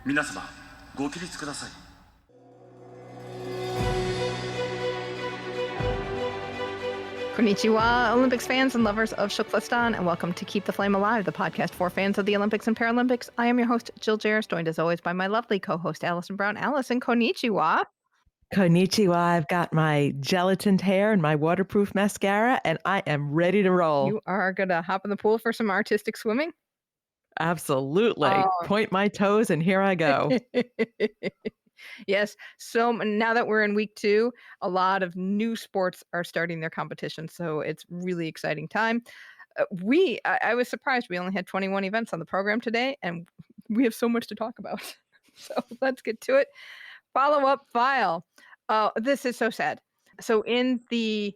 皆様ご起立ください。 Konnichiwa, Olympics fans and lovers of Shuklistan, and welcome to Keep the Flame Alive, the podcast for fans of the Olympics and Paralympics. I am your host, Jill Jarris, joined as always by my lovely co-host, Allison Brown. Allison, konnichiwa. Konnichiwa. I've got my gelatined hair and my waterproof mascara, and I am ready to roll. You are going to hop in the pool for some artistic swimming? Absolutely. Oh. Point my toes, and here I go. Yes. So now that we're in week 2, a lot of new sports are starting their competition. So it's really exciting time. I was surprised we only had 21 events on the program today, and we have so much to talk about. So let's get to it. Follow-up file. This is so sad. So in the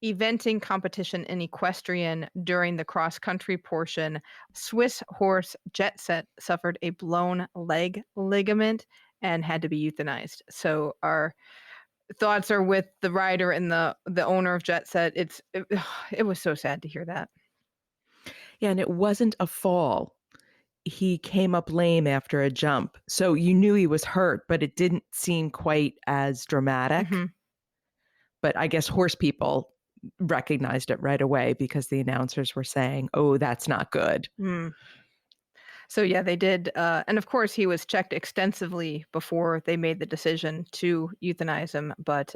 eventing competition in Equestrian during the cross-country portion, Swiss horse Jet Set suffered a blown leg ligament and had to be euthanized. So our thoughts are with the rider and the owner of Jet Set. It was so sad to hear that. Yeah, and it wasn't a fall. He came up lame after a jump. So you knew he was hurt, but it didn't seem quite as dramatic. Mm-hmm. But I guess horse people recognized it right away because the announcers were saying, oh, that's not good. Mm. So yeah, they did. And of course, he was checked extensively before they made the decision to euthanize him. But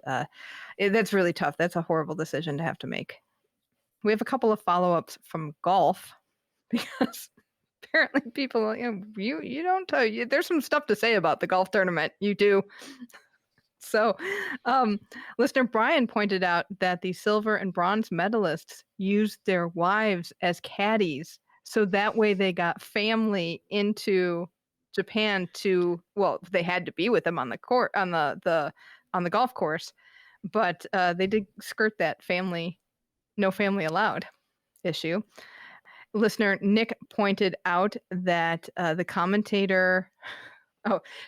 that's really tough. That's a horrible decision to have to make. We have a couple of follow-ups from golf because apparently people, you don't tell you. There's some stuff to say about the golf tournament. You do. So listener Brian pointed out that the silver and bronze medalists used their wives as caddies. So that way they got family into Japan they had to be with them on the court, on the golf course, but they did skirt that no family allowed issue. Listener Nick pointed out that the commentator,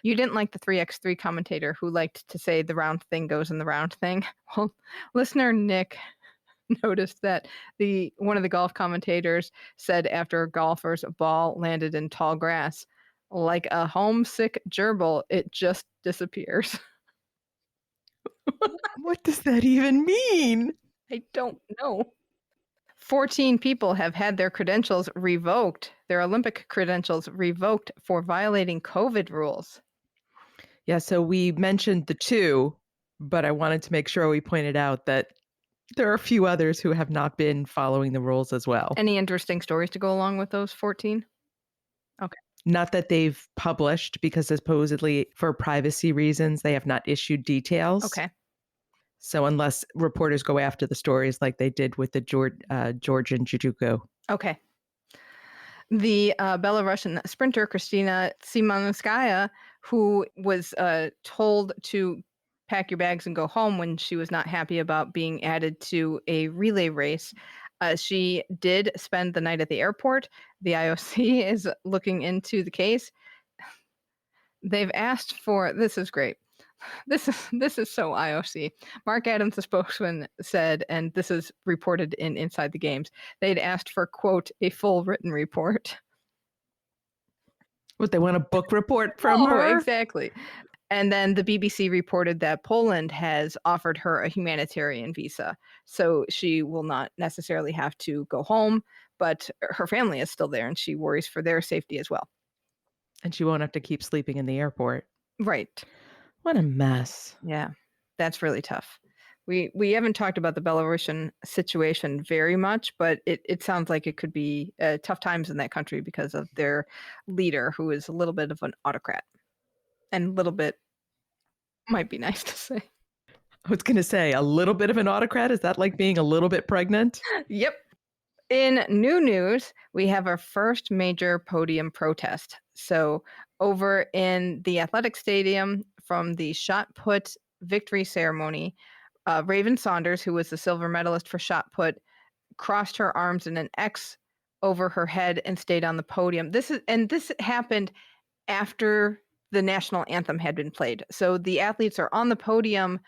you didn't like the 3x3 commentator who liked to say the round thing goes in the round thing. Well, listener Nick noticed that one of the golf commentators said after a golfer's ball landed in tall grass, like a homesick gerbil, it just disappears. What does that even mean? I don't know. 14 people have had their credentials revoked, their Olympic credentials revoked for violating COVID rules. Yeah, so we mentioned the 2, but I wanted to make sure we pointed out that there are a few others who have not been following the rules as well. Any interesting stories to go along with those 14? Okay. Not that they've published, because supposedly for privacy reasons, they have not issued details. Okay. So unless reporters go after the stories like they did with the Georgian judoka. Okay. The Belarusian sprinter Kristina Simonskaya, who was told to pack your bags and go home when she was not happy about being added to a relay race. She did spend the night at the airport. The IOC is looking into the case. They've asked for, this is great. This is so IOC. Mark Adams, the spokesman, said, and this is reported in Inside the Games, they'd asked for, quote, a full written report. What, they want a book report from her? Exactly. And then the BBC reported that Poland has offered her a humanitarian visa. So she will not necessarily have to go home, but her family is still there and she worries for their safety as well. And she won't have to keep sleeping in the airport. Right. What a mess. Yeah, that's really tough. We haven't talked about the Belarusian situation very much, but it sounds like it could be tough times in that country because of their leader, who is a little bit of an autocrat. And a little bit might be nice to say. I was going to say, a little bit of an autocrat? Is that like being a little bit pregnant? Yep. In new news, we have our first major podium protest. So over in the athletic stadium from the shot put victory ceremony, Raven Saunders, who was the silver medalist for shot put, crossed her arms in an X over her head and stayed on the podium. This happened after the national anthem had been played. So the athletes are on the podium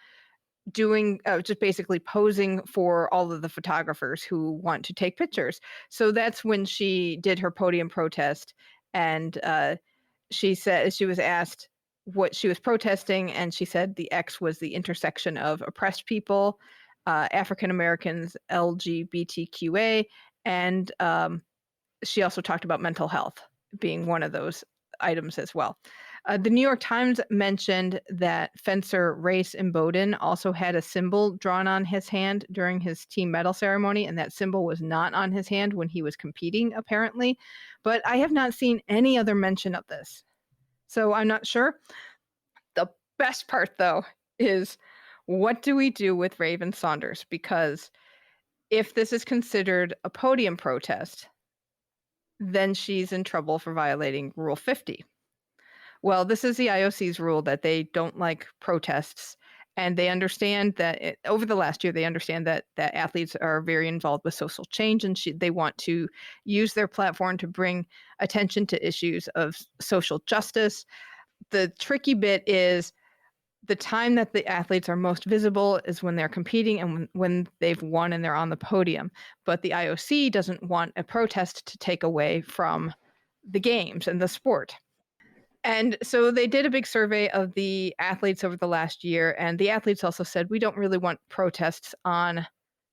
doing just basically posing for all of the photographers who want to take pictures. So that's when she did her podium protest, and she said she was asked what she was protesting, and she said the X was the intersection of oppressed people, African Americans, LGBTQA, and she also talked about mental health being one of those items as well. The New York Times mentioned that fencer Race Imboden also had a symbol drawn on his hand during his team medal ceremony, and that symbol was not on his hand when he was competing, apparently. But I have not seen any other mention of this, so I'm not sure. The best part, though, is what do we do with Raven Saunders? Because if this is considered a podium protest, then she's in trouble for violating Rule 50. Well, this is the IOC's rule that they don't like protests, and they understand that over the last year, they understand that athletes are very involved with social change, and they want to use their platform to bring attention to issues of social justice. The tricky bit is the time that the athletes are most visible is when they're competing and when they've won and they're on the podium. But the IOC doesn't want a protest to take away from the games and the sport. And so they did a big survey of the athletes over the last year, and the athletes also said, we don't really want protests on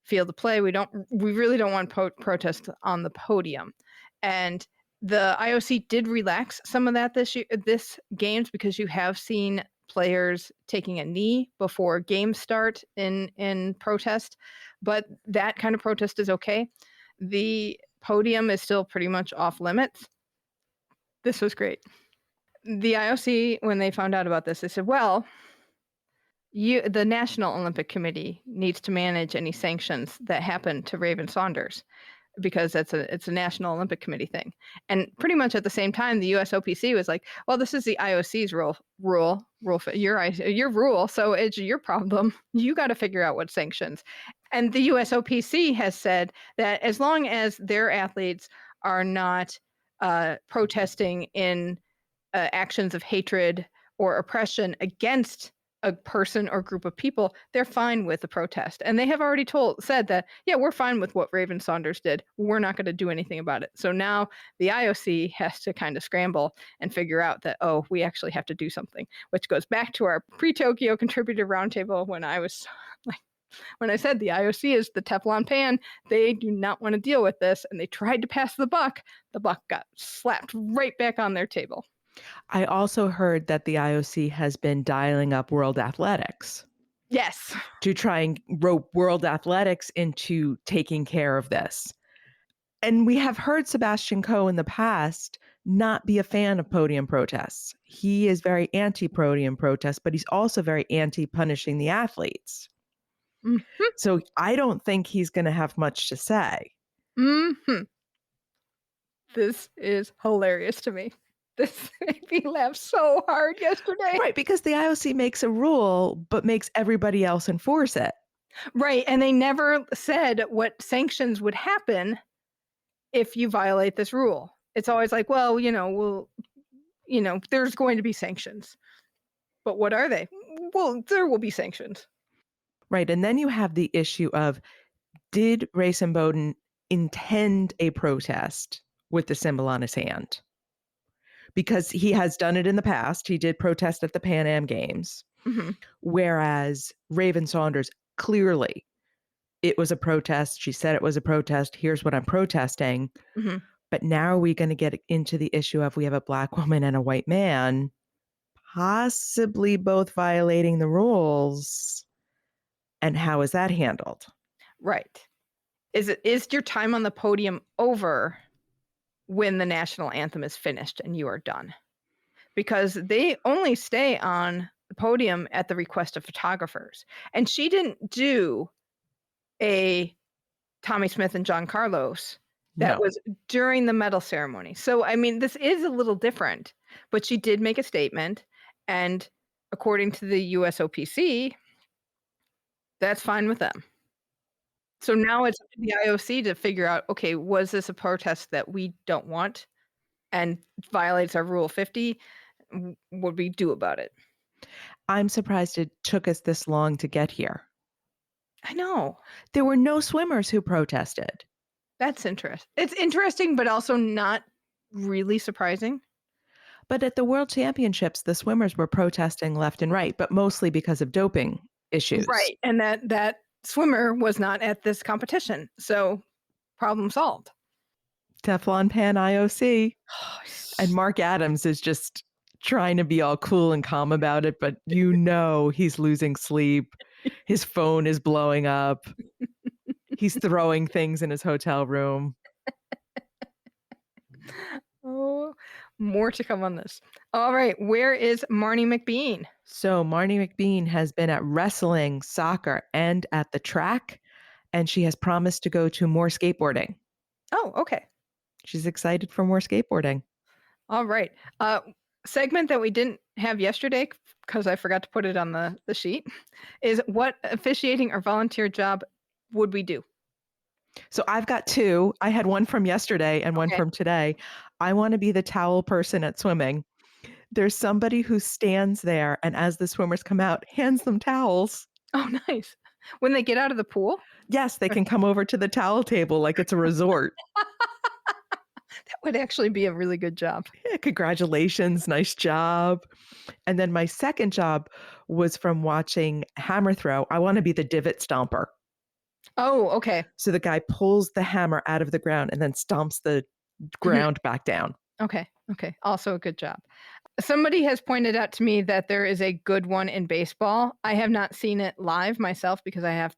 field of play. We really don't want protests on the podium. And the IOC did relax some of that this games, because you have seen players taking a knee before games start in protest, but that kind of protest is okay. The podium is still pretty much off limits. This was great. The IOC, when they found out about this, they said, well, the National Olympic Committee needs to manage any sanctions that happen to Raven Saunders, because it's a National Olympic Committee thing. And pretty much at the same time, the USOPC was like, well, this is the IOC's your rule, so it's your problem. You got to figure out what sanctions. And the USOPC has said that as long as their athletes are not protesting in actions of hatred or oppression against a person or group of people, they're fine with the protest. And they have already said that, yeah, we're fine with what Raven Saunders did. We're not going to do anything about it. So now the IOC has to kind of scramble and figure out that, oh, we actually have to do something, which goes back to our pre-Tokyo contributor roundtable when I said the IOC is the Teflon pan. They do not want to deal with this. And they tried to pass the buck. The buck got slapped right back on their table. I also heard that the IOC has been dialing up World Athletics. Yes. To try and rope World Athletics into taking care of this. And we have heard Sebastian Coe in the past not be a fan of podium protests. He is very anti-podium protests, but he's also very anti-punishing the athletes. Mm-hmm. So I don't think he's going to have much to say. Mm-hmm. This is hilarious to me. This made me laugh so hard yesterday. Right, because the IOC makes a rule, but makes everybody else enforce it. Right, and they never said what sanctions would happen if you violate this rule. It's always like, well, there's going to be sanctions. But what are they? Well, there will be sanctions. Right, and then you have the issue of, did Race Imboden intend a protest with the symbol on his hand? Because he has done it in the past. He did protest at the Pan Am Games. Mm-hmm. Whereas Raven Saunders, clearly, it was a protest. She said it was a protest. Here's what I'm protesting. Mm-hmm. But now are we going to get into the issue of we have a Black woman and a white man possibly both violating the rules? And how is that handled? Right. Is your time on the podium over when the national anthem is finished and you are done? Because they only stay on the podium at the request of photographers. And she didn't do a Tommy Smith and John Carlos that was during the medal ceremony. So, I mean, this is a little different, but she did make a statement. And according to the USOPC, that's fine with them. So now it's up to the IOC to figure out, okay, was this a protest that we don't want and violates our Rule 50? What we do about it? I'm surprised it took us this long to get here. I know. There were no swimmers who protested. That's interesting. It's interesting, but also not really surprising. But at the World Championships, the swimmers were protesting left and right, but mostly because of doping issues. Right. And that swimmer was not at this competition. So problem solved. Teflon Pan IOC. And Mark Adams is just trying to be all cool and calm about it, but he's losing sleep. His phone is blowing up. He's throwing things in his hotel room. Oh, more to come on this. All right. Where is Marnie McBean? So Marnie McBean has been at wrestling, soccer, and at the track, and she has promised to go to more skateboarding. Oh, okay. She's excited for more skateboarding. All right. Segment that we didn't have yesterday because I forgot to put it on the sheet is what officiating or volunteer job would we do? So I've got two. I had one from yesterday and one from today. I want to be the towel person at swimming. There's somebody who stands there and as the swimmers come out, hands them towels. Oh, nice. When they get out of the pool? Yes, they can come over to the towel table like it's a resort. That would actually be a really good job. Yeah, congratulations. Nice job. And then my second job was from watching hammer throw. I want to be the divot stomper. Oh, okay. So the guy pulls the hammer out of the ground and then stomps the ground back down. Okay. Okay. Also a good job. Somebody has pointed out to me that there is a good one in baseball. I have not seen it live myself because I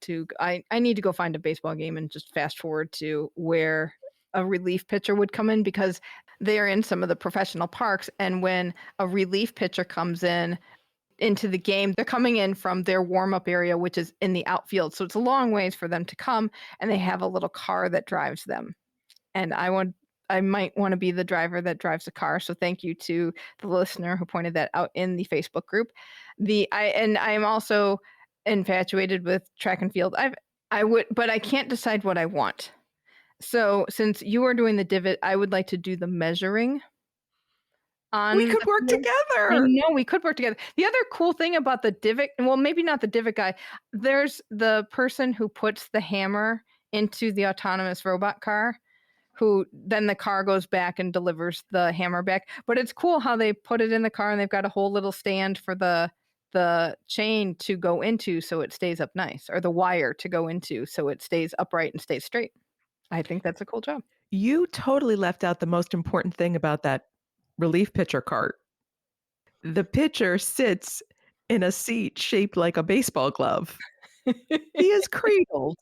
need to go find a baseball game and just fast forward to where a relief pitcher would come in because they are in some of the professional parks. And when a relief pitcher comes into the game, they're coming in from their warm-up area, which is in the outfield. So it's a long ways for them to come, and they have a little car that drives them. And I might want to be the driver that drives the car. So thank you to the listener who pointed that out in the Facebook group. I am also infatuated with track and field. But I can't decide what I want. So since you are doing the divot, I would like to do the measuring. We could work together. I know we could work together. The other cool thing about the divot, well, maybe not the divot guy, there's the person who puts the hammer into the autonomous robot car, who then the car goes back and delivers the hammer back. But it's cool how they put it in the car and they've got a whole little stand for the chain to go into so it stays up nice, or the wire to go into so it stays upright and stays straight. I think that's a cool job. You totally left out the most important thing about that relief pitcher cart. The pitcher sits in a seat shaped like a baseball glove. He is cradled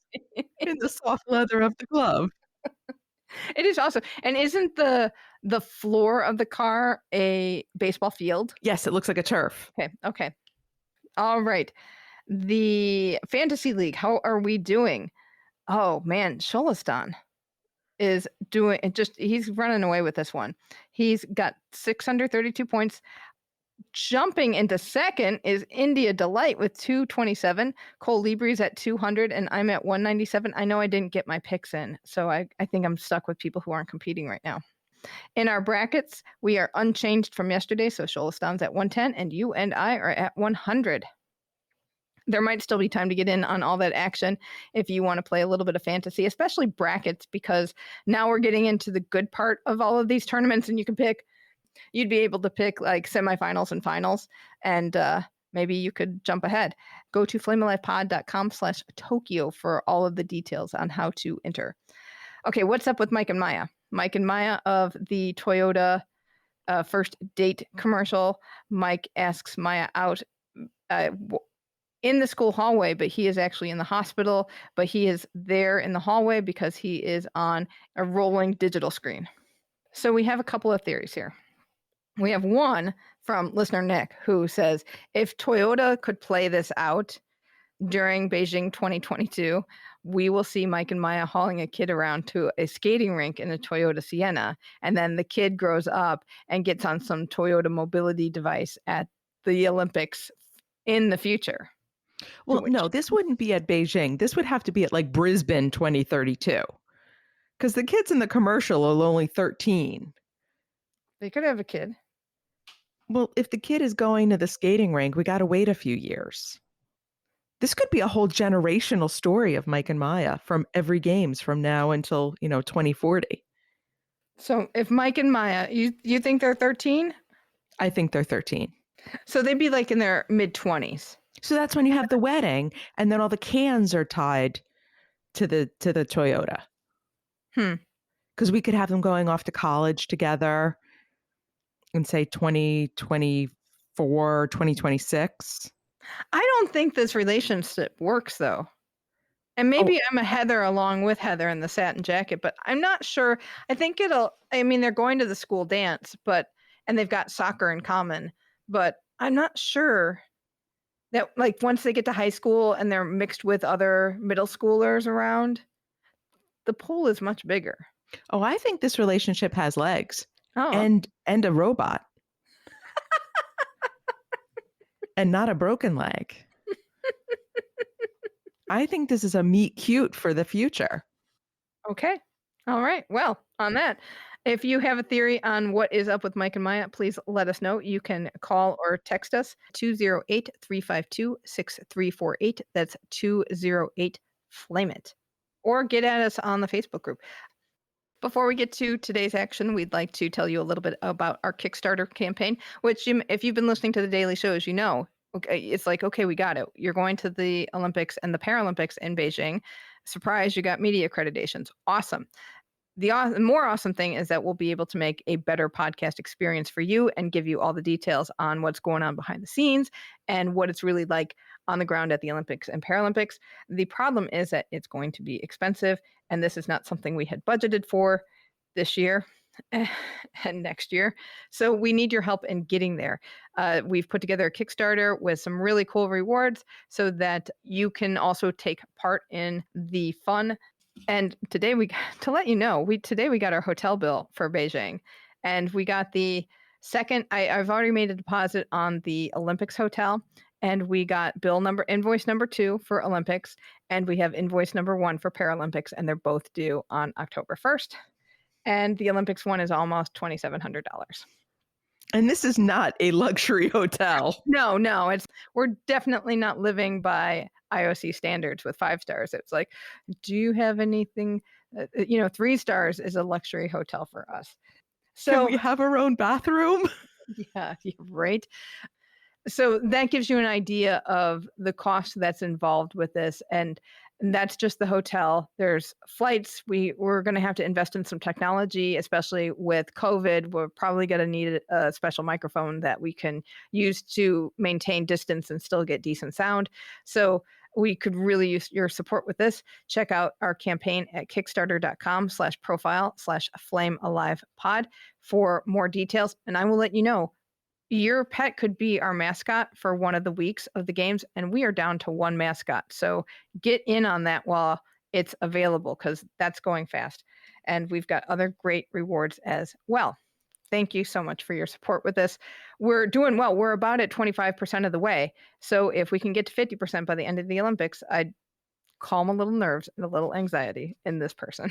in the soft leather of the glove. It is awesome. And isn't the floor of the car a baseball field? Yes, it looks like a turf. Okay. All right. The Fantasy League, how are we doing? Oh, man, Sholastan is doing it. He's running away with this one. He's got 632 points. Jumping into second is India Delight with 227. Cole Libre's at 200, and I'm at 197. I know I didn't get my picks in, so I think I'm stuck with people who aren't competing right now. In our brackets, we are unchanged from yesterday, so Sholastan's at 110, and you and I are at 100. There might still be time to get in on all that action if you want to play a little bit of fantasy, especially brackets, because now we're getting into the good part of all of these tournaments, and you'd be able to pick like semifinals and finals, and maybe you could jump ahead. Go to flamealivepod.com/Tokyo for all of the details on how to enter. Okay, what's up with Mike and Maya? Mike and Maya of the Toyota first date commercial. Mike asks Maya out in the school hallway, but he is actually in the hospital, but he is there in the hallway because he is on a rolling digital screen. So we have a couple of theories here. We have one from listener Nick, who says, if Toyota could play this out during Beijing 2022, we will see Mike and Maya hauling a kid around to a skating rink in a Toyota Sienna, and then the kid grows up and gets on some Toyota mobility device at the Olympics in the future. Well, no, this wouldn't be at Beijing. This would have to be at like Brisbane 2032. Because the kids in the commercial are only 13. They could have a kid. Well, if the kid is going to the skating rink, we got to wait a few years. This could be a whole generational story of Mike and Maya from every games from now until, 2040. So if Mike and Maya, you think they're 13? I think they're 13. So they'd be like in their mid-20s. So that's when you have the wedding, and then all the cans are tied to the Toyota. Because we could have them going off to college together in, say, 2024, 2026. I don't think this relationship works, though. And maybe I'm a Heather along with Heather in the satin jacket, but I'm not sure. I think they're going to the school dance, and they've got soccer in common, but I'm not sure that, like, once they get to high school and they're mixed with other middle schoolers around, the pool is much bigger. Oh, I think this relationship has legs. Oh. And a robot. And not a broken leg. I think this is a meet cute for the future. Okay. All right. Well, on that, if you have a theory on what is up with Mike and Maya, please let us know. You can call or text us 208-352-6348. That's 208-FLAME-IT. Or get at us on the Facebook group. Before we get to today's action, we'd like to tell you a little bit about our Kickstarter campaign, which, if you've been listening to the daily shows, you know, okay, it's like, okay, we got it. You're going to the Olympics and the Paralympics in Beijing. Surprise, you got media accreditations. Awesome. The more awesome thing is that we'll be able to make a better podcast experience for you and give you all the details on what's going on behind the scenes and what it's really like on the ground at the Olympics and Paralympics. The problem is that it's going to be expensive, and this is not something we had budgeted for this year and next year. So we need your help in getting there. We've put together a Kickstarter with some really cool rewards so that you can also take part in the fun. And today to let you know, today we got our hotel bill for Beijing, and we got the second. I've already made a deposit on the Olympics hotel, and we got invoice number 2 for Olympics, and we have invoice number 1 for Paralympics, and they're both due on October 1st. And the Olympics one is almost $2,700. And this is not a luxury hotel. No, we're definitely not living by IOC standards with 5 stars. It's like, do you have anything? 3 stars is a luxury hotel for us. So can we have our own bathroom? Yeah, right. So that gives you an idea of the cost that's involved with this. And that's just the hotel. There's flights. We're going to have to invest in some technology, especially with COVID. We're probably going to need a special microphone that we can use to maintain distance and still get decent sound. So we could really use your support with this. Check out our campaign at kickstarter.com/profile/flamealivepod for more details. And I will let you know, your pet could be our mascot for one of the weeks of the games, and we are down to 1 mascot. So get in on that while it's available, because that's going fast. And we've got other great rewards as well. Thank you so much for your support with this. We're doing well. We're about at 25% of the way. So if we can get to 50% by the end of the Olympics, I'd calm a little nerves and a little anxiety in this person.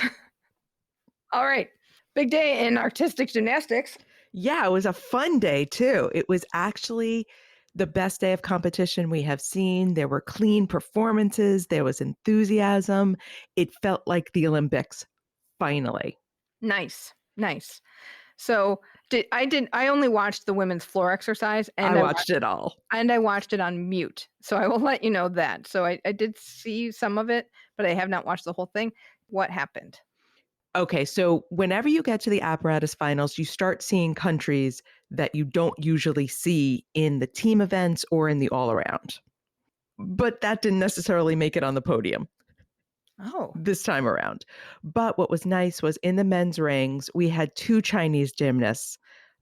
All right. Big day in artistic gymnastics. Yeah, it was a fun day too. It was actually the best day of competition we have seen. There were clean performances. There was enthusiasm. It felt like the Olympics, finally. Nice. So I only watched the women's floor exercise, and I watched it all. And I watched it on mute. So I will let you know that. So I did see some of it, but I have not watched the whole thing. What happened? Okay, so whenever you get to the apparatus finals, you start seeing countries that you don't usually see in the team events or in the all-around. But that didn't necessarily make it on the podium. Oh. This time around. But what was nice was in the men's rings, we had 2 Chinese gymnasts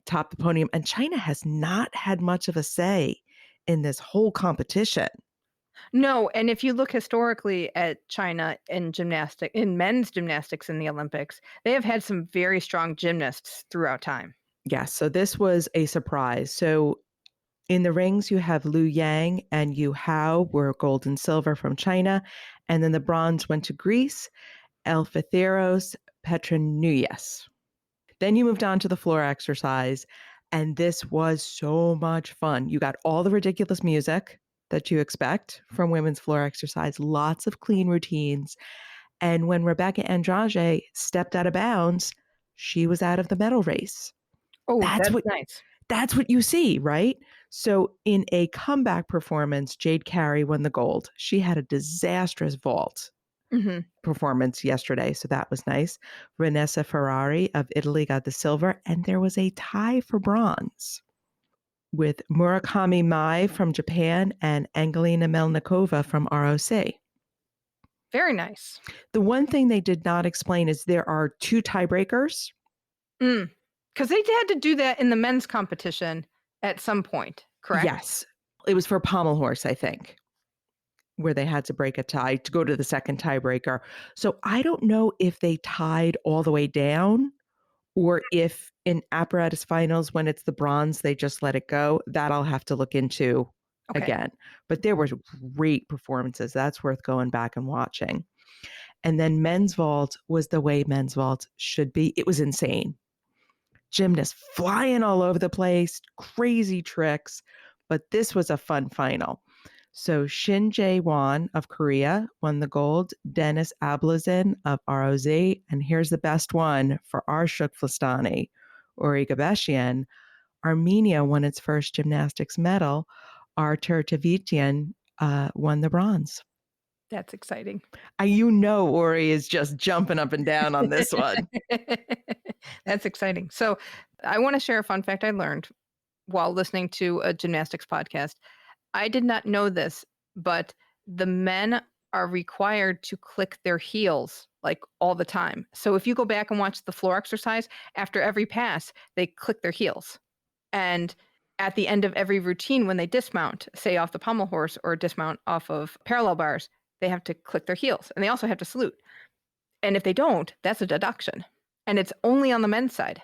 top the podium, and China has not had much of a say in this whole competition. No, and if you look historically at China in men's gymnastics in the Olympics, they have had some very strong gymnasts throughout time. Yes, so this was a surprise. So in the rings, you have Liu Yang and Yu Hao were gold and silver from China, and then the bronze went to Greece, Eleftheros Petronouias. Then you moved on to the floor exercise, and this was so much fun. You got all the ridiculous music that you expect from women's floor exercise, lots of clean routines. And when Rebecca Andrade stepped out of bounds, she was out of the medal race. Oh, that's nice. that's what you see, right? So in a comeback performance, Jade Carey won the gold. She had a disastrous vault Mhm. performance yesterday, so that was nice. Vanessa Ferrari of Italy got the silver, and there was a tie for bronze with Murakami Mai from Japan and Angelina Melnikova from ROC. Very nice. The one thing they did not explain is there are 2 tiebreakers. Because they had to do that in the men's competition at some point, correct? Yes. It was for pommel horse, I think, where they had to break a tie to go to the second tiebreaker. So I don't know if they tied all the way down or if in apparatus finals, when it's the bronze, they just let it go. That I'll have to look into Okay. again. But there were great performances. That's worth going back and watching. And then men's vault was the way men's vault should be. It was insane. Gymnasts flying all over the place, crazy tricks, but this was a fun final. So Shin Jae-won of Korea won the gold, Dennis Ablazin of ROZ, and here's the best one for our TKFLASTANI, Uri Gabeshian. Armenia won its first gymnastics medal. Artur Tavitian won the bronze. That's exciting. Uri is just jumping up and down on this one. That's exciting. So I want to share a fun fact I learned while listening to a gymnastics podcast. I did not know this, but the men are required to click their heels like all the time. So if you go back and watch the floor exercise, after every pass, they click their heels. And at the end of every routine, when they dismount, say off the pommel horse or dismount off of parallel bars, they have to click their heels, and they also have to salute. And if they don't, that's a deduction. And it's only on the men's side.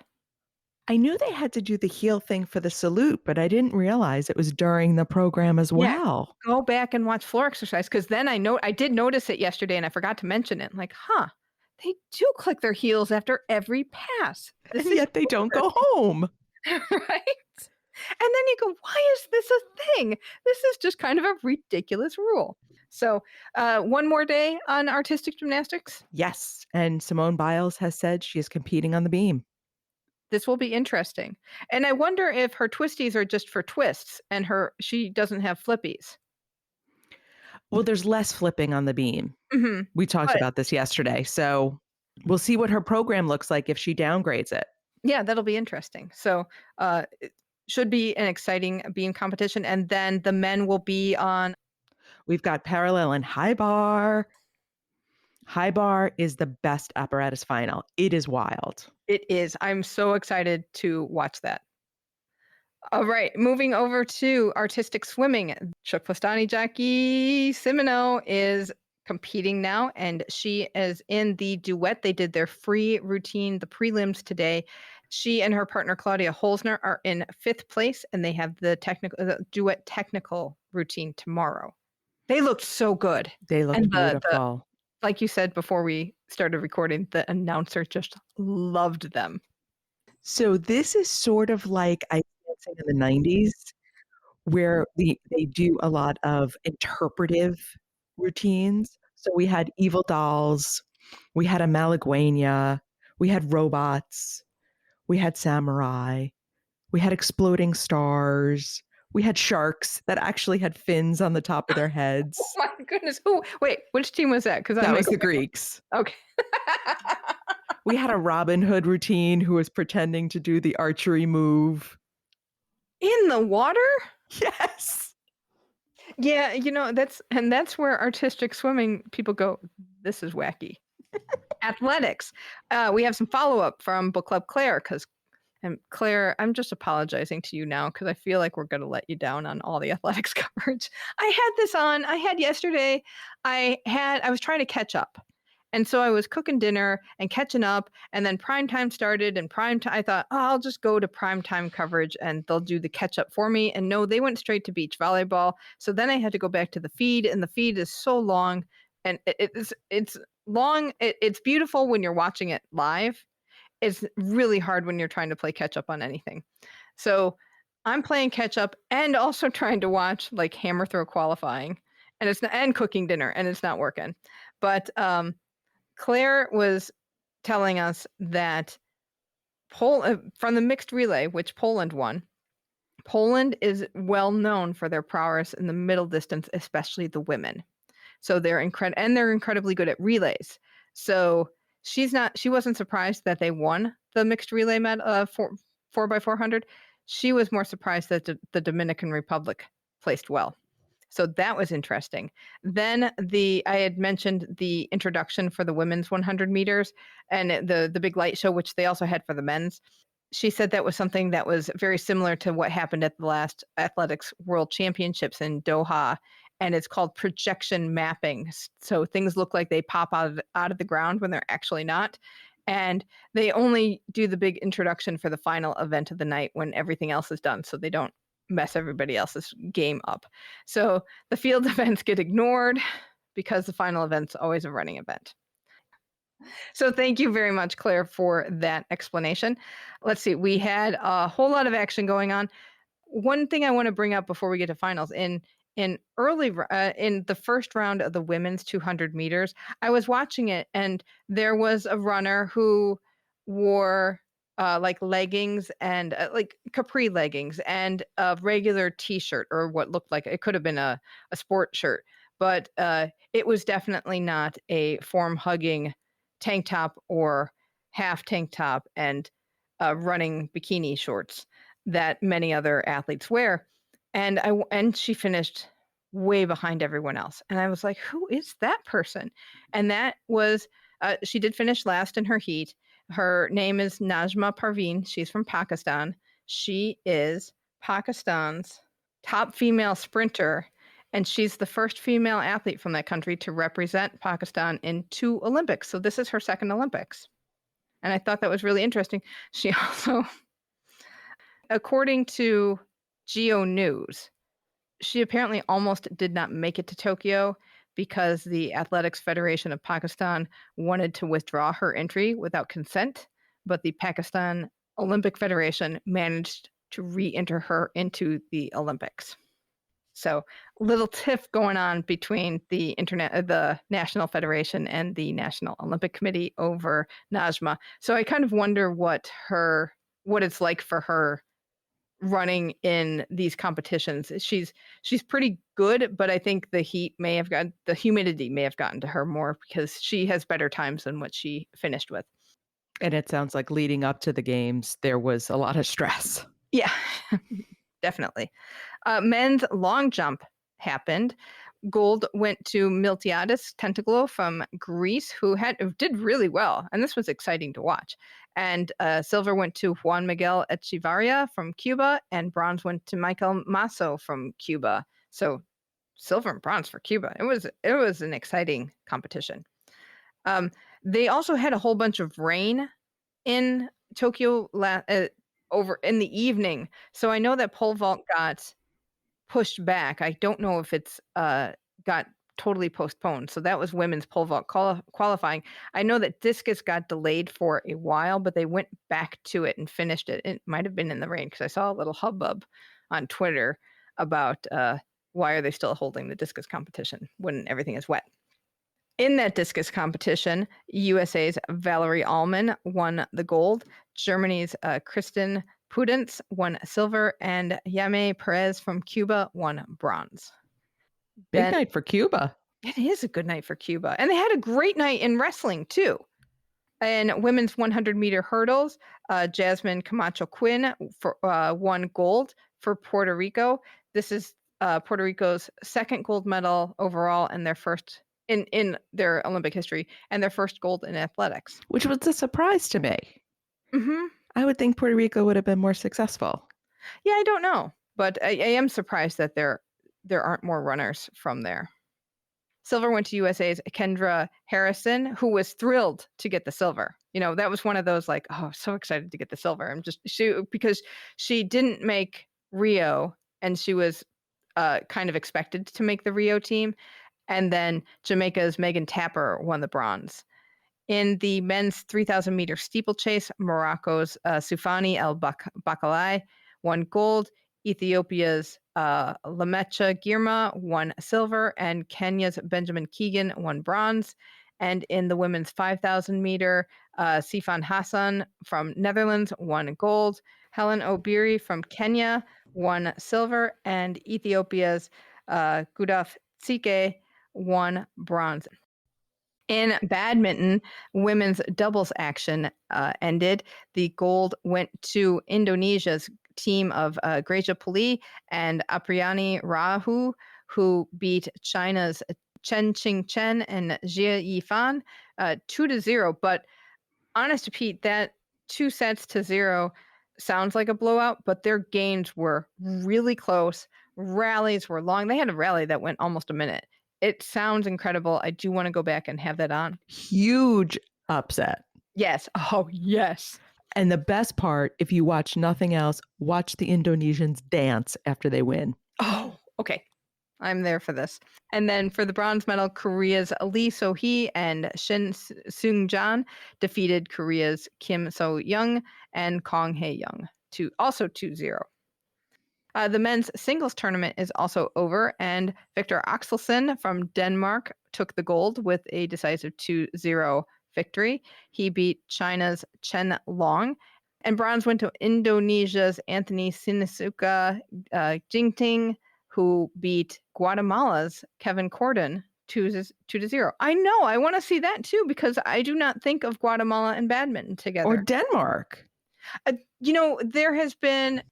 I knew they had to do the heel thing for the salute, but I didn't realize it was during the program as well. Go back and watch floor exercise, because then I did notice it yesterday and I forgot to mention it. I'm like, they do click their heels after every pass. And yet they don't go home. Right? And then you go, why is this a thing? This is just kind of a ridiculous rule. So 1 more day on artistic gymnastics. Yes. And Simone Biles has said she is competing on the beam. This will be interesting. And I wonder if her twisties are just for twists and she doesn't have flippies. Well, there's less flipping on the beam. Mm-hmm. We talked about this yesterday. So we'll see what her program looks like if she downgrades it. Yeah, that'll be interesting. So it should be an exciting beam competition. And then the men will be on. We've got parallel and high bar. High bar is the best apparatus final. It is wild. It is. I'm so excited to watch that. All right, moving over to artistic swimming. TKFLASTANI Jacqueline Simoneau is competing now, and she is in the duet. They did their free routine, the prelims today. She and her partner Claudia Holzner are in 5th place, and they have the duet technical routine tomorrow. They looked so good. They looked beautiful. Like you said before we started recording, the announcer just loved them. So this is sort of like I dancing in the 90s, where they do a lot of interpretive routines. So we had evil dolls, we had a Malaguena, we had robots, we had samurai, we had exploding stars, we had sharks that actually had fins on the top of their heads. Oh my goodness. Wait, which team was that? Because that was the Greeks. Okay. We had a Robin Hood routine who was pretending to do the archery move. In the water? Yes. Yeah, that's where artistic swimming people go, this is wacky. Athletics. We have some follow-up from Book Club Claire, and Claire, I'm just apologizing to you now because I feel like we're going to let you down on all the athletics coverage. I had yesterday, I was trying to catch up. And so I was cooking dinner and catching up, and then prime time started, and I thought, I'll just go to prime time coverage and they'll do the catch up for me. And no, they went straight to beach volleyball. So then I had to go back to the feed, and the feed is so long, and it's long. It's beautiful when you're watching it live. It's really hard when you're trying to play catch up on anything. So I'm playing catch up and also trying to watch like hammer throw qualifying, and cooking dinner, and it's not working. But Claire was telling us that from the mixed relay, which Poland won, Poland is well known for their prowess in the middle distance, especially the women. So they're incredibly good at relays. So she wasn't surprised that they won the mixed relay 4x400. She was more surprised that the Dominican Republic placed well. So that was interesting. Then I had mentioned the introduction for the women's 100 meters and the big light show, which they also had for the men's. She said that was something that was very similar to what happened at the last Athletics World Championships in Doha, and it's called projection mapping. So things look like they pop out of the ground when they're actually not. And they only do the big introduction for the final event of the night when everything else is done, so they don't mess everybody else's game up. So the field events get ignored because the final event's always a running event. So thank you very much, Claire, for that explanation. Let's see, we had a whole lot of action going on. One thing I want to bring up before we get to finals, in the first round of the women's 200 meters, I was watching it and there was a runner who wore like leggings and like capri leggings and a regular t-shirt, or what looked like it could have been a sport shirt, but it was definitely not a form hugging tank top or half tank top and running bikini shorts that many other athletes wear. And she finished way behind everyone else. And I was like, who is that person? And that was, she did finish last in her heat. Her name is Najma Parveen. She's from Pakistan. She is Pakistan's top female sprinter, and she's the first female athlete from that country to represent Pakistan in 2 Olympics. So this is her second Olympics. And I thought that was really interesting. She also, according to Geo News, she apparently almost did not make it to Tokyo because the Athletics Federation of Pakistan wanted to withdraw her entry without consent, but the Pakistan Olympic Federation managed to re-enter her into the Olympics. So little tiff going on between the National Federation and the National Olympic Committee over Najma. So I kind of wonder what it's like for her running in these competitions. She's pretty good, but I think the humidity may have gotten to her more because she has better times than what she finished with. And it sounds like leading up to the games, there was a lot of stress. Yeah, definitely. Men's long jump happened. Gold went to Miltiadis Tentaglo from Greece, who did really well, and this was exciting to watch. And silver went to Juan Miguel Echevarria from Cuba, and bronze went to Michael Masso from Cuba. So silver and bronze for Cuba. It was an exciting competition. They also had a whole bunch of rain in Tokyo over in the evening. So I know that pole vault got pushed back. I don't know if it's got totally postponed. So that was women's pole vault qualifying. I know that discus got delayed for a while, but they went back to it and finished it. It might have been in the rain because I saw a little hubbub on Twitter about why are they still holding the discus competition when everything is wet. In that discus competition, USA's Valerie Allman won the gold. Germany's Kristen Pudence won silver, and Yame Perez from Cuba won bronze. Big night for Cuba. It is a good night for Cuba. And they had a great night in wrestling, too. In women's 100-meter hurdles, Jasmine Camacho Quinn won gold for Puerto Rico. This is Puerto Rico's second gold medal overall and their first in their Olympic history, and their first gold in athletics. Which was a surprise to me. Mm-hmm. I would think Puerto Rico would have been more successful. Yeah, I don't know. But I am surprised that there aren't more runners from there. Silver went to USA's Kendra Harrison, who was thrilled to get the silver. You know, that was one of those like, oh, so excited to get the silver. Because she didn't make Rio, and she was kind of expected to make the Rio team. And then Jamaica's Megan Tapper won the bronze. In the men's 3,000 meter steeplechase, Morocco's Soufani El Bakalai won gold. Ethiopia's Lamecha Girma won silver, and Kenya's Benjamin Keegan won bronze. And in the women's 5,000 meter, Sifan Hassan from Netherlands won gold. Helen Obiri from Kenya won silver, and Ethiopia's Gudaf Tsike won bronze. In badminton, women's doubles action ended. The gold went to Indonesia's team of Gracia Poli and Apriyani Rahu, who beat China's Chen Qingchen and Jia Yifan 2-0. But honest to Pete, that 2-0 sounds like a blowout, but their games were really close. Rallies were long. They had a rally that went almost a minute. It sounds incredible. I do want to go back and have that on. Huge upset. Yes. Oh, yes. And the best part, if you watch nothing else, watch the Indonesians dance after they win. Oh, okay. I'm there for this. And then for the bronze medal, Korea's Lee So-hee and Shin Seung-jan defeated Korea's Kim So-young and Kong Hae-young, also 2-0. The men's singles tournament is also over, and Victor Axelsen from Denmark took the gold with a decisive 2-0 victory. He beat China's Chen Long, and bronze went to Indonesia's Anthony Sinisuka Ginting, who beat Guatemala's Kevin Corden 2-0. I know. I want to see that too, because I do not think of Guatemala and badminton together. Or Denmark. There has been.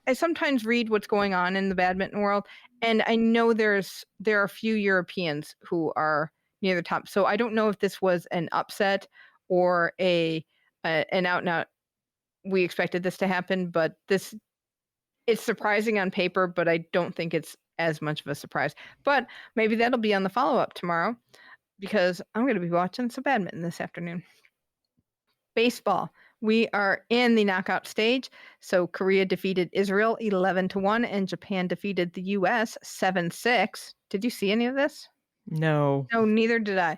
I sometimes read what's going on in the badminton world, and I know there are a few Europeans who are near the top. So I don't know if this was an upset or an out and out. We expected this to happen, but it's surprising on paper, but I don't think it's as much of a surprise. But maybe that'll be on the follow-up tomorrow, because I'm going to be watching some badminton this afternoon. Baseball. We are in the knockout stage. So Korea defeated Israel 11-1, and Japan defeated the US 7-6. Did you see any of this? No. No, neither did I.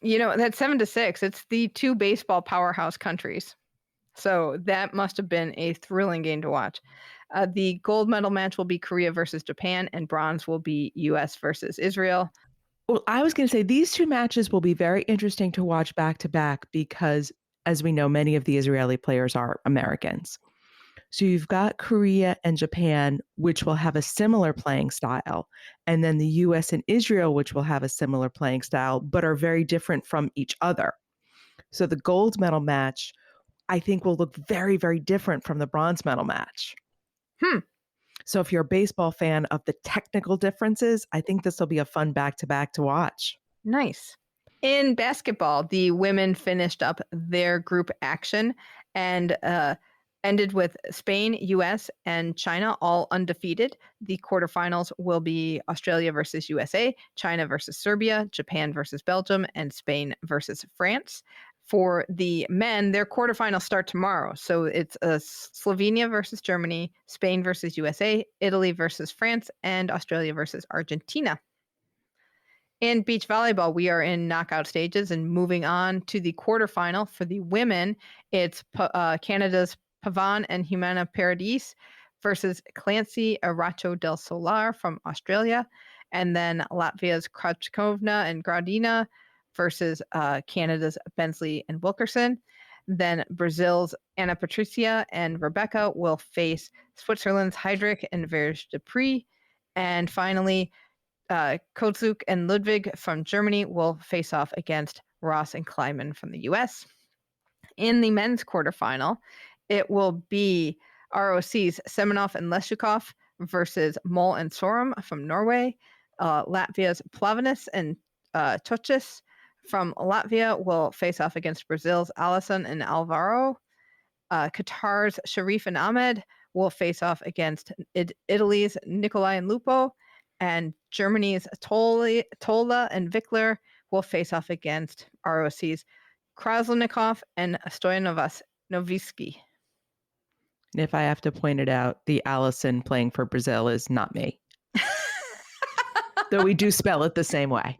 That's 7-6. It's the two baseball powerhouse countries. So that must have been a thrilling game to watch. The gold medal match will be Korea versus Japan, and bronze will be US versus Israel. Well, I was going to say these two matches will be very interesting to watch back to back because, as we know, many of the Israeli players are Americans. So you've got Korea and Japan, which will have a similar playing style, and then the US and Israel, which will have a similar playing style, but are very different from each other. So the gold medal match, I think, will look very, very different from the bronze medal match. So if you're a baseball fan of the technical differences, I think this will be a fun back-to-back to watch. Nice. In basketball, the women finished up their group action and ended with Spain, US, and China all undefeated. The quarterfinals will be Australia versus USA, China versus Serbia, Japan versus Belgium, and Spain versus France. For the men, their quarterfinals start tomorrow. So it's Slovenia versus Germany, Spain versus USA, Italy versus France, and Australia versus Argentina. In beach volleyball, we are in knockout stages and moving on to the quarterfinal. For the women, it's Canada's Pavan and Humana Paradis versus Clancy Aracho del Solar from Australia, and then Latvia's Krachkovna and Gradina versus Canada's Bensley and Wilkerson. Then Brazil's Ana Patricia and Rebecca will face Switzerland's Heydrich and Verge Dupree. And finally, Kozuk and Ludwig from Germany will face off against Ross and Kleiman from the US. In the men's quarterfinal, it will be ROC's Semenov and Leshukov versus Mol and Sorum from Norway. Latvia's Plavenis and Tochis from Latvia will face off against Brazil's Alisson and Alvaro. Qatar's Sharif and Ahmed will face off against Italy's Nicolai and Lupo. And Germany's Tola and Vickler will face off against ROC's Kraslenikov and Stoyanovas Novisky. And if I have to point it out, the Allison playing for Brazil is not me. Though we do spell it the same way.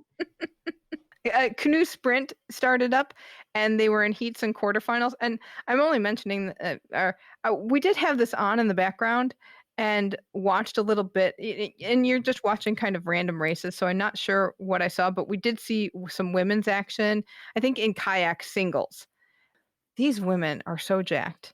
Canoe Sprint started up, and they were in heats and quarterfinals. And I'm only mentioning we did have this on in the background and watched a little bit. And you're just watching kind of random races, so I'm not sure what I saw, but we did see some women's action, I think in kayak singles. These women are so jacked.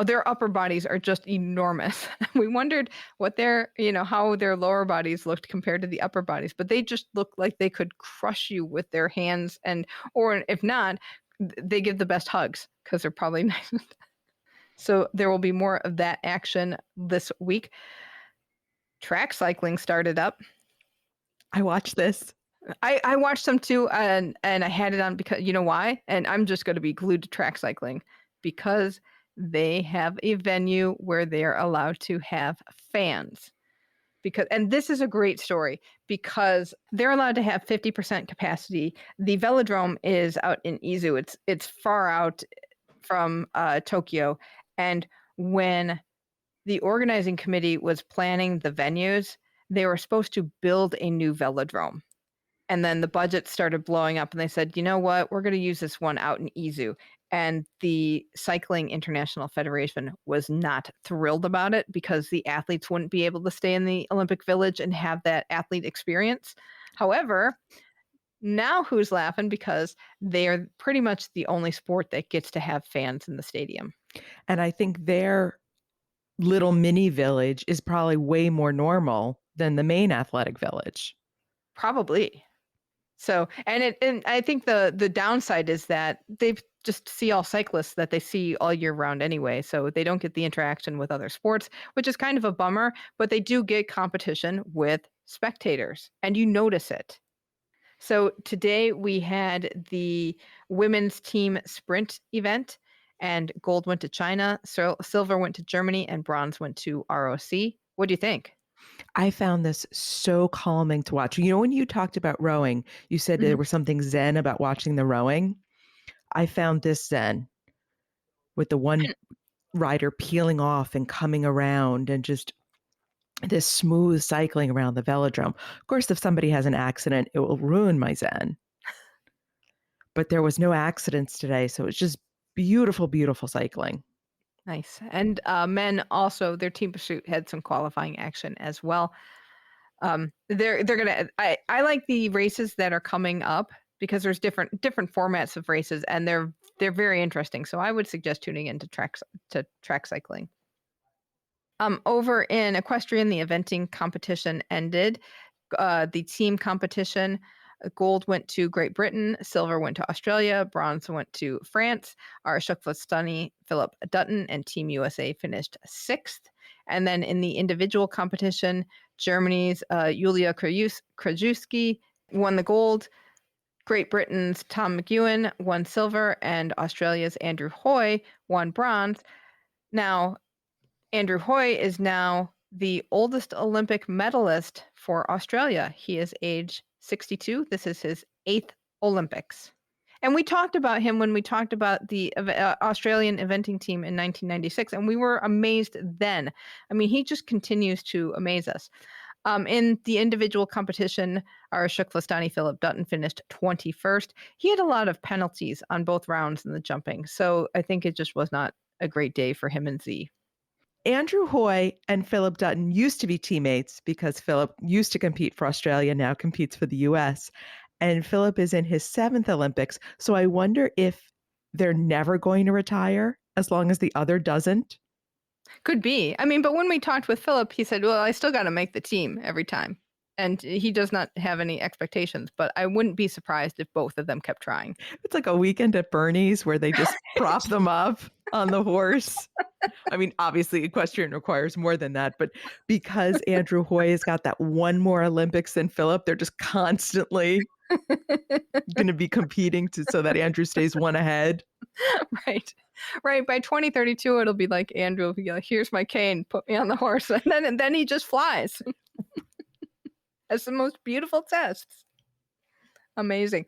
Oh, their upper bodies are just enormous. We wondered what their, how their lower bodies looked compared to the upper bodies, but they just look like they could crush you with their hands, or if not, they give the best hugs because they're probably nice. So there will be more of that action this week. Track cycling started up. I watched this. I watched some too, and I had it on because you know why? And I'm just going to be glued to track cycling because they have a venue where they're allowed to have fans. And this is a great story because they're allowed to have 50% capacity. The velodrome is out in Izu. It's far out from Tokyo. And when the organizing committee was planning the venues, they were supposed to build a new velodrome. And then the budget started blowing up and they said, you know what, we're going to use this one out in Izu. And the Cycling International Federation was not thrilled about it because the athletes wouldn't be able to stay in the Olympic Village and have that athlete experience. However, now who's laughing? Because they are pretty much the only sport that gets to have fans in the stadium. And I think their little mini village is probably way more normal than the main athletic village. Probably. So, and I think the downside is that they just see all cyclists that they see all year round anyway. So they don't get the interaction with other sports, which is kind of a bummer, but they do get competition with spectators and you notice it. So today we had the women's team sprint event and gold went to China, silver went to Germany, and bronze went to ROC. What do you think? I found this so calming to watch. When you talked about rowing, you said there was something zen about watching the rowing. I found this zen with the one rider peeling off and coming around and just this smooth cycling around the velodrome. Of course, if somebody has an accident, it will ruin my zen. But there was no accidents today, so it's just beautiful, beautiful cycling. Nice. And men also, their team pursuit had some qualifying action as well. They're gonna. I like the races that are coming up because there's different formats of races, and they're very interesting. So I would suggest tuning into track cycling. Over in equestrian, the eventing competition ended. The team competition, gold went to Great Britain, silver went to Australia, bronze went to France. Our SPECTATORS Phillip Dutton and Team USA finished 6th. And then in the individual competition, Germany's Julia Krajewski won the gold. Great Britain's Tom McEwen won silver, and Australia's Andrew Hoy won bronze. Now, Andrew Hoy is now the oldest Olympic medalist for Australia. He is age 62. This is his 8th Olympics. And we talked about him when we talked about the Australian eventing team in 1996, and we were amazed then. I mean, he just continues to amaze us. In the individual competition, our TKFLASTANI Phillip Dutton finished 21st. He had a lot of penalties on both rounds in the jumping, so I think it just was not a great day for him and Z. Andrew Hoy and Phillip Dutton used to be teammates because Phillip used to compete for Australia, now competes for the US. And Phillip is in his 7th Olympics. So I wonder if they're never going to retire as long as the other doesn't. Could be. I mean, but when we talked with Phillip, he said, well, I still got to make the team every time. And he does not have any expectations, but I wouldn't be surprised if both of them kept trying. It's like a weekend at Bernie's where they just prop them up on the horse. I mean, obviously equestrian requires more than that, but because Andrew Hoy has got that one more Olympics than Phillip, they're just constantly going to be competing so that Andrew stays one ahead. Right. By 2032, it'll be like Andrew will be like, here's my cane, put me on the horse. And then he just flies. That's the most beautiful tests. Amazing.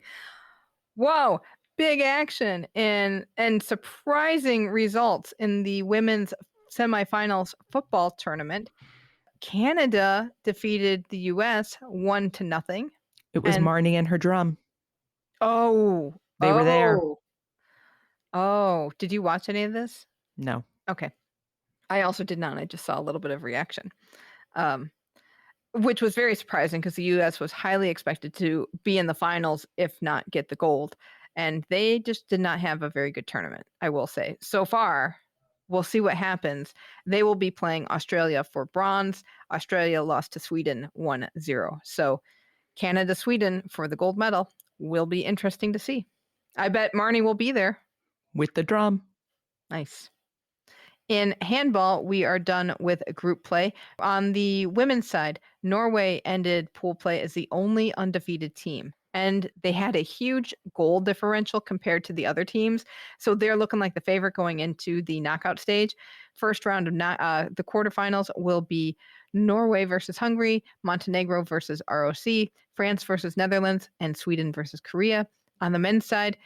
Whoa. Big action and surprising results in the women's semifinals football tournament. Canada defeated the US 1-0. It was Marnie and her drum. Oh. They were there. Oh, did you watch any of this? No. Okay. I also did not. I just saw a little bit of reaction. Which was very surprising because the U.S. was highly expected to be in the finals, if not get the gold. And they just did not have a very good tournament, I will say. So far, we'll see what happens. They will be playing Australia for bronze. Australia lost to Sweden 1-0. So Canada, Sweden for the gold medal will be interesting to see. I bet Marnie will be there. With the drum. Nice. In handball, we are done with group play. On the women's side, Norway ended pool play as the only undefeated team. And they had a huge goal differential compared to the other teams. So they're looking like the favorite going into the knockout stage. First round of the quarterfinals will be Norway versus Hungary, Montenegro versus ROC, France versus Netherlands, and Sweden versus Korea. On the men's side,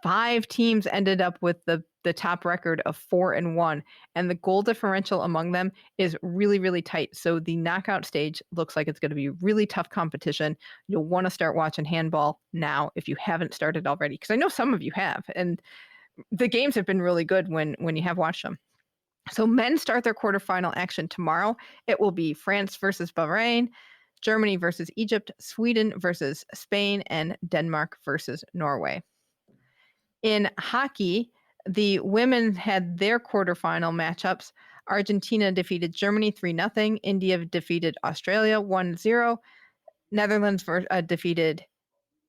5 teams ended up with the top record of 4-1, and the goal differential among them is really, really tight. So the knockout stage looks like it's going to be really tough competition. You'll want to start watching handball now if you haven't started already, because I know some of you have, and the games have been really good when you have watched them. So men start their quarterfinal action tomorrow. It will be France versus Bahrain, Germany versus Egypt, Sweden versus Spain, and Denmark versus Norway. In hockey, the women had their quarterfinal matchups. Argentina defeated Germany 3-0. India defeated Australia 1-0. Netherlands defeated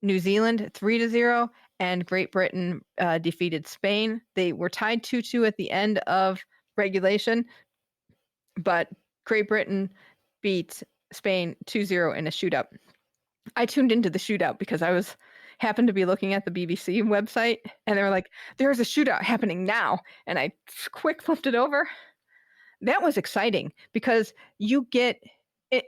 New Zealand 3-0. And Great Britain defeated Spain. They were tied 2-2 at the end of regulation, but Great Britain beat Spain 2-0 in a shootout. I tuned into the shootout because I happened to be looking at the BBC website, and they were like, there's a shootout happening now. And I quick flipped it over. That was exciting because you get,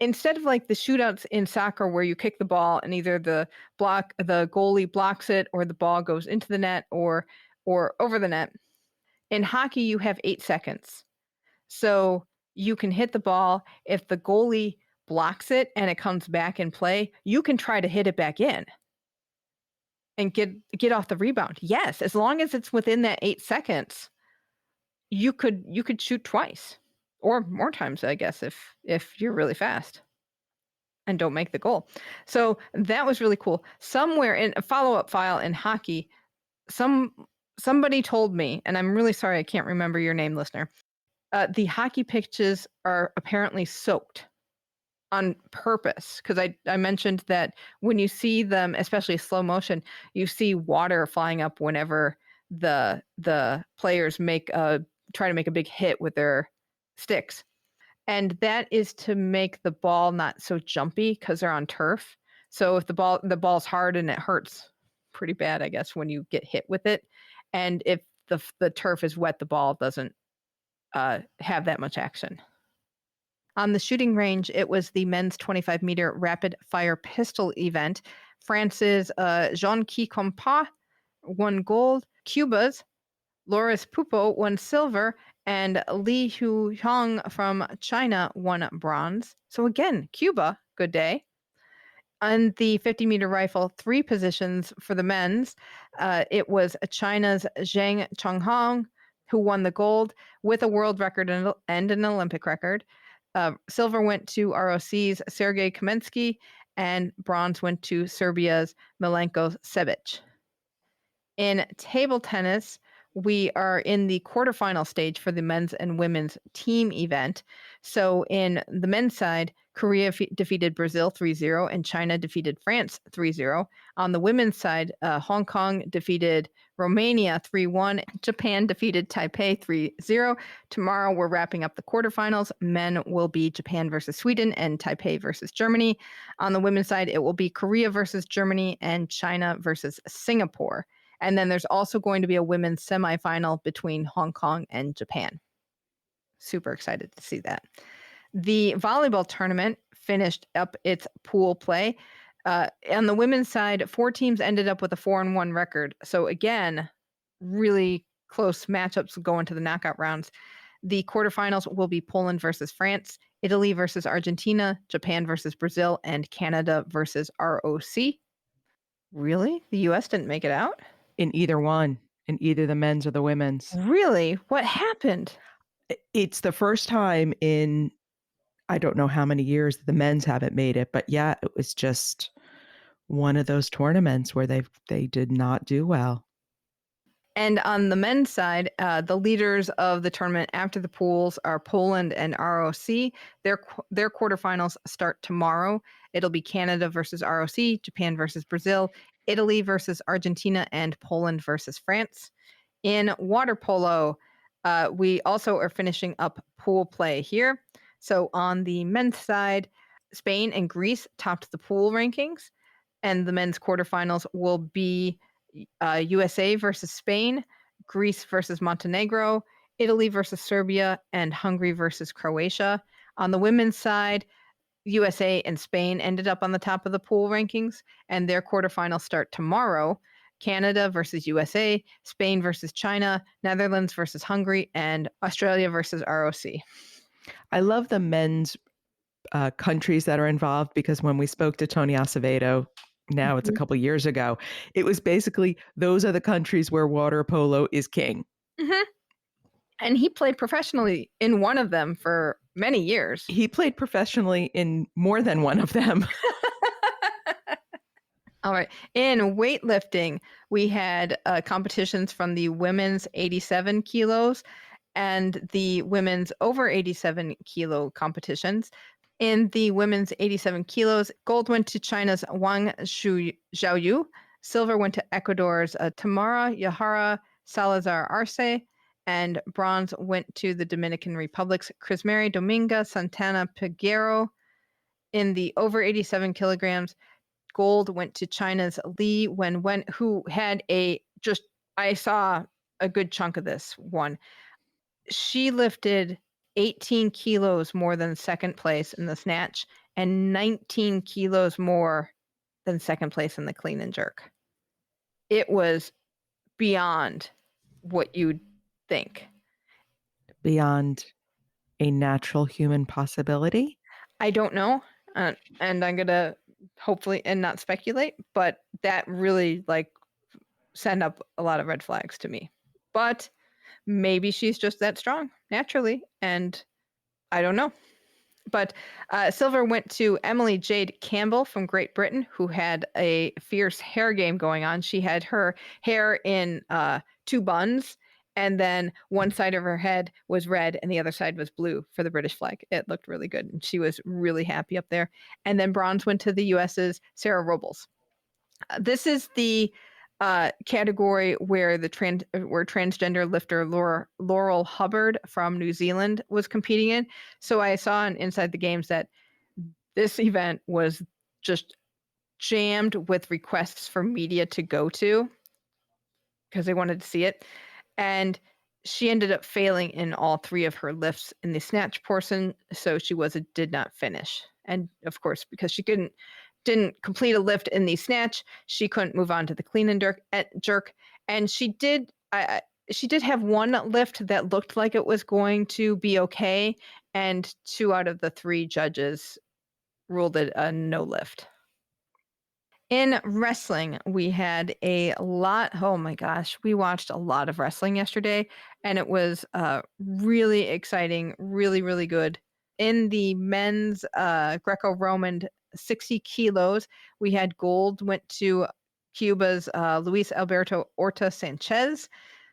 instead of like the shootouts in soccer where you kick the ball and either the goalie blocks it or the ball goes into the net or over the net. In hockey, you have 8 seconds. So you can hit the ball. If the goalie blocks it and it comes back in play, you can try to hit it back in and get off the rebound. Yes, as long as it's within that 8 seconds, you could shoot twice or more times, I guess, if you're really fast and don't make the goal. So that was really cool. Somewhere in a follow-up file in hockey, somebody told me, and I'm really sorry I can't remember your name, listener. The hockey pitches are apparently soaked on purpose, because I mentioned that when you see them, especially slow motion, you see water flying up whenever the players try to make a big hit with their sticks. And that is to make the ball not so jumpy because they're on turf. So if the ball's hard and it hurts pretty bad, I guess, when you get hit with it. And if the turf is wet, the ball doesn't have that much action. On the shooting range, it was the men's 25-meter rapid fire pistol event. France's Jean-Guy Compas won gold. Cuba's Loris Pupo won silver. And Li Huhong from China won bronze. So again, Cuba, good day. On the 50-meter rifle, 3 positions for the men's. It was China's Zhang Chonghong who won the gold with a world record and an Olympic record. Silver went to ROC's Sergei Kamensky, and bronze went to Serbia's Milenko Sebic. In table tennis, we are in the quarterfinal stage for the men's and women's team event. So in the men's side, Korea defeated Brazil 3-0 and China defeated France 3-0. On the women's side, Hong Kong defeated Romania 3-1. Japan defeated Taipei 3-0. Tomorrow we're wrapping up the quarterfinals. Men will be Japan versus Sweden and Taipei versus Germany. On the women's side, it will be Korea versus Germany and China versus Singapore. And then there's also going to be a women's semifinal between Hong Kong and Japan. Super excited to see that. The volleyball tournament finished up its pool play. On the women's side, 4 teams ended up with a 4-1 record. So again, really close matchups going to the knockout rounds. The quarterfinals will be Poland versus France, Italy versus Argentina, Japan versus Brazil, and Canada versus ROC. Really? The U.S. didn't make it out? In either one, in either the men's or the women's. Really? What happened? It's the first time in, I don't know how many years the men's haven't made it, but yeah, it was just one of those tournaments where they did not do well. And on the men's side, the leaders of the tournament after the pools are Poland and ROC. Their quarterfinals start tomorrow. It'll be Canada versus ROC, Japan versus Brazil, Italy versus Argentina, and Poland versus France. In water polo, we also are finishing up pool play here. So on the men's side, Spain and Greece topped the pool rankings, and the men's quarterfinals will be USA versus Spain, Greece versus Montenegro, Italy versus Serbia, and Hungary versus Croatia. On the women's side, USA and Spain ended up on the top of the pool rankings, and their quarterfinals start tomorrow. Canada versus USA, Spain versus China, Netherlands versus Hungary, and Australia versus ROC. I love the men's countries that are involved, because when we spoke to Tony Acevedo, now it's a couple years ago, it was basically those are the countries where water polo is king. Mm-hmm. And he played professionally in one of them for many years. He played professionally in more than one of them. All right. In weightlifting, we had competitions from the women's 87 kilos and the women's over 87 kilo competitions. In the women's 87 kilos, gold went to China's Wang Xiaoyu, silver went to Ecuador's Tamara Yahara Salazar Arce, and bronze went to the Dominican Republic's Crismary Dominga Santana Peguero. In the over 87 kilograms, gold went to China's Li Wenwen, who had I saw a good chunk of this one. She lifted 18 kilos more than second place in the snatch and 19 kilos more than second place in the clean and jerk. It was beyond what you'd think. Beyond a natural human possibility? I don't know. And I'm going to hopefully and not speculate, but that really sent up a lot of red flags to me. But maybe she's just that strong naturally, and I don't know. But silver went to Emily Jade Campbell from Great Britain, who had a fierce hair game going on. She had her hair in two buns, and then one side of her head was red and the other side was blue for the British flag. It looked really good, and she was really happy up there. And then bronze went to the US's Sarah Robles. This is the category where transgender lifter Laurel Hubbard from New Zealand was competing in. So I saw on Inside the Games that this event was just jammed with requests for media to go to because they wanted to see it. And she ended up failing in all three of her lifts in the snatch portion, so she did not finish. And of course, because she didn't complete a lift in the snatch, she couldn't move on to the clean and jerk. And she did have one lift that looked like it was going to be okay, and 2 out of the 3 judges ruled it a no lift. In wrestling, we had a lot. Oh my gosh, we watched a lot of wrestling yesterday, and it was really exciting, really, really good. In the men's Greco-Roman 60 kilos, we had gold went to Cuba's Luis Alberto Orta Sanchez.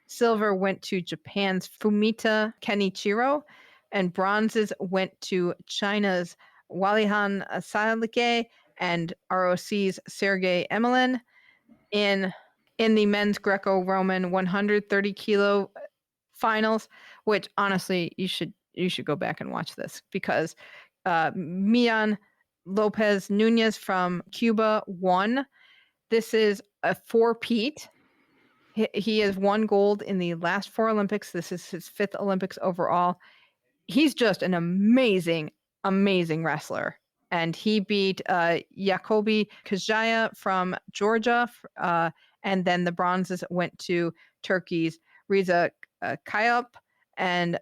Silver went to Japan's Fumita Kenichiro, and bronzes went to China's Walihan Salike and ROC's Sergei Emelin. In the men's Greco-Roman 130 kilo finals, which honestly you should go back and watch this, because Mian Lopez Nunez from Cuba won. This is a 4-peat. He has won gold in the last 4 Olympics. This is his 5th Olympics overall. He's just an amazing, amazing wrestler. And he beat Jacobi Kajaya from Georgia. And then the bronzes went to Turkey's Riza Kayop and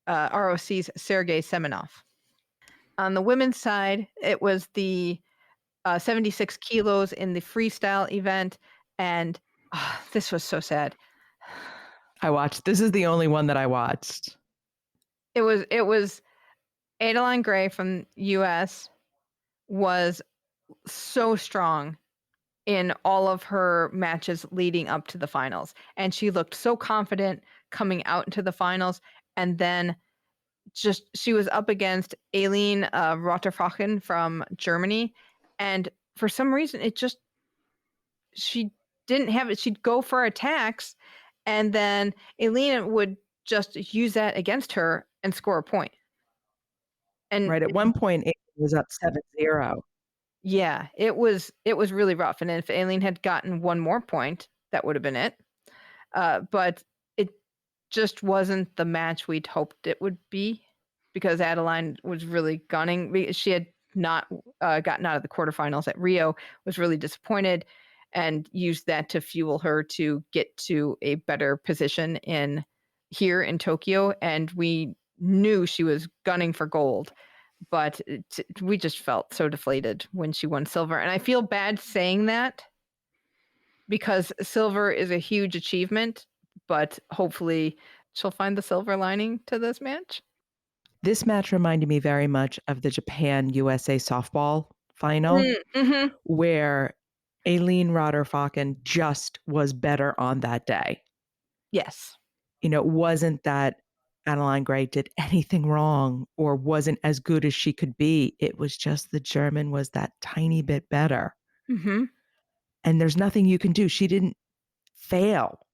ROC's Sergei Semenov. On the women's side, it was the 76 kilos in the freestyle event. And this was so sad. This is the only one that I watched. It was Adeline Gray from US was so strong. in all of her matches leading up to the finals. And she looked so confident coming out into the finals. And then she was up against Aileen Rotterfachen from Germany. And for some reason, she didn't have it. She'd go for attacks. And then Aileen would just use that against her and score a point. And Right. At one point, it was up 7-0. yeah, it was really rough. And if Aileen had gotten one more point, that would have been it. But it just wasn't the match we'd hoped it would be, because Adeline was really gunning. She had not gotten out of the quarterfinals at Rio, was really disappointed, and used that to fuel her to get to a better position here in Tokyo. And we knew she was gunning for gold. But we just felt so deflated when she won silver. And I feel bad saying that, because silver is a huge achievement, but hopefully she'll find the silver lining to this match. This match reminded me very much of the Japan-USA softball final, Mm-hmm. where Aileen Rotterfachen just was better on that day. Yes. It wasn't that Adeline Gray did anything wrong or wasn't as good as she could be. It was just the German was that tiny bit better. Mm-hmm. And there's nothing you can do. She didn't fail.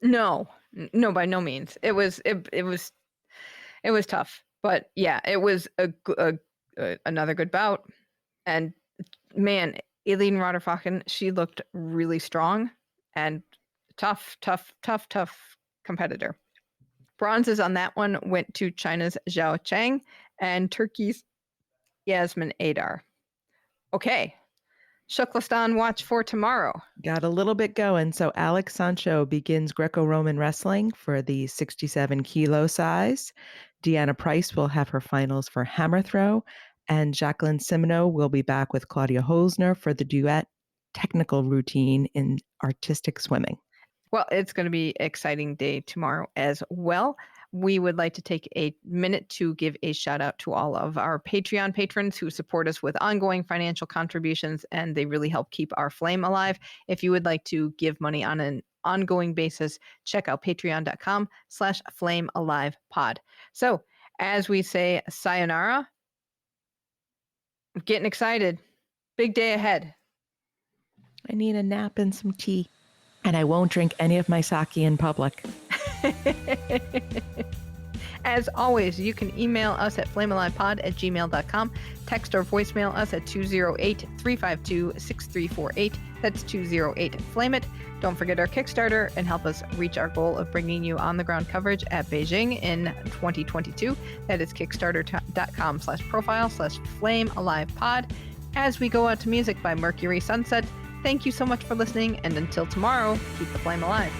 No, by no means. It was tough, but yeah, it was another good bout. And man, Aileen Rotterfachen, she looked really strong and tough competitor. Bronzes on that one went to China's Zhao Chang and Turkey's Yasmin Adar. Okay, Shuklastan watch for tomorrow. Got a little bit going. So Alex Sancho begins Greco-Roman wrestling for the 67 kilo size. Deanna Price will have her finals for hammer throw. And Jacqueline Simoneau will be back with Claudia Holzner for the duet technical routine in artistic swimming. Well, it's going to be an exciting day tomorrow as well. We would like to take a minute to give a shout out to all of our Patreon patrons who support us with ongoing financial contributions, and they really help keep our flame alive. If you would like to give money on an ongoing basis, check out patreon.com/flamealivepod. So as we say sayonara, I'm getting excited. Big day ahead. I need a nap and some tea. And I won't drink any of my sake in public. As always, you can email us at flamealivepod@gmail.com. Text or voicemail us at 208-352-6348. That's 208-FLAME-IT. Don't forget our Kickstarter and help us reach our goal of bringing you on-the-ground coverage at Beijing in 2022. That is kickstarter.com/profile/flamealivepod. As we go out to music by Mercury Sunset. Thank you so much for listening, and until tomorrow, keep the flame alive.